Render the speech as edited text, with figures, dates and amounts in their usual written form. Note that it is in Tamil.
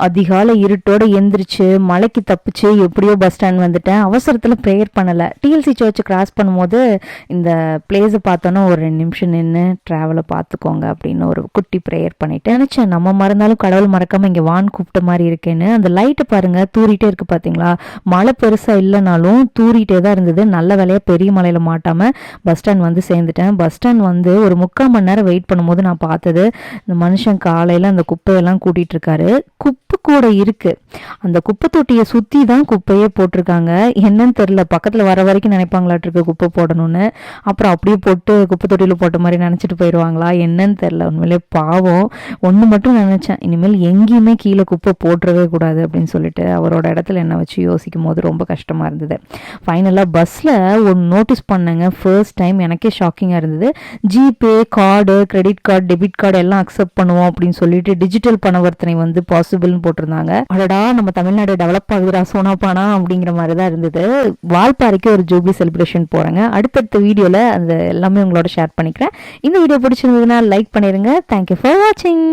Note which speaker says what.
Speaker 1: அதிகாலை இருட்டோட எந்திரிச்சு மலைக்கு தப்பிச்சு எப்படியோ பஸ் ஸ்டாண்ட் வந்துட்டேன். அவசரத்தில் ப்ரேயர் பண்ணலை. டிஎல்சி சர்ச் கிராஸ் பண்ணும்போது இந்த பிளேஸை பார்த்தோன்னா ஒரு 2 நிமிஷம் நின்று ட்ராவலை பார்த்துக்கோங்க அப்படின்னு ஒரு குட்டி ப்ரேயர் பண்ணிட்டு நினச்சேன். நம்ம மறந்தாலும் கடவுள் மறக்காமல் இங்கே வான் கூப்பிட்ட மாதிரி இருக்கேன்னு. அந்த லைட்டு பாருங்கள் தூரிட்டே இருக்கு பார்த்தீங்களா. மழை பெருசாக இல்லைனாலும் தூரிட்டே தான் இருந்தது. நல்ல வேலையாக பெரிய மலையில் மாட்டாமல் பஸ் ஸ்டாண்ட் வந்து சேர்ந்துட்டேன். பஸ் ஸ்டாண்ட் வந்து ஒரு 3/4 மணி நேரம் வெயிட் பண்ணும்போது நான் பார்த்தது இந்த மனுஷன் காலையில் அந்த குப்பையெல்லாம் கூட்டிகிட்டு இருக்காரு. குப்பை கூட இருக்குது. அந்த குப்பை தொட்டியை சுற்றி தான் குப்பையே போட்டிருக்காங்க. என்னன்னு தெரில, பக்கத்தில் வர வரைக்கும் நினைப்பாங்களாட்டிருக்கு குப்பை போடணும்னு. அப்புறம் அப்படியே போட்டு குப்பை தொட்டியில் போட்ட மாதிரி நினச்சிட்டு போயிடுவாங்களா என்னன்னு தெரில. உண்மையிலே பாவம். ஒன்று மட்டும் நினச்சேன், இனிமேல் எங்கேயுமே கீழே குப்பை போட்டுறவே கூடாது அப்படின்னு சொல்லிட்டு அவரோட இடத்துல என்னை வச்சு யோசிக்கும் போது ரொம்ப கஷ்டமாக இருந்தது. ஃபைனலாக பஸ்ஸில் ஒன்று நோட்டீஸ் பண்ணேங்க. ஃபர்ஸ்ட் டைம் எனக்கே ஷாக்கிங்காக இருந்தது. GPay, card, credit card, debit card எல்லாம் அக்செப்ட் பண்ணுவோம் அப்படின்னு சொல்லிட்டு டிஜிட்டல் பணவர்த்தனை வந்து பாசிபிள்னு போட்டிருந்தாங்க. அடடா, நம்ம தமிழ்நாடு டெவலப் ஆகுதுடா சோனாப்பானா அப்படிங்கிற மாதிரி தான் இருந்தது. வால்பாறைக்கு ஒரு ஜூப்ளி செலிப்ரேஷன் போகிறேங்க. அடுத்தடுத்த வீடியோவில் அந்த எல்லாமே உங்களோட ஷேர் பண்ணிக்கிறேன். இந்த வீடியோ பிடிச்சிருந்ததுன்னா லைக் பண்ணிடுங்க. தேங்க்யூ ஃபார் வாட்சிங்.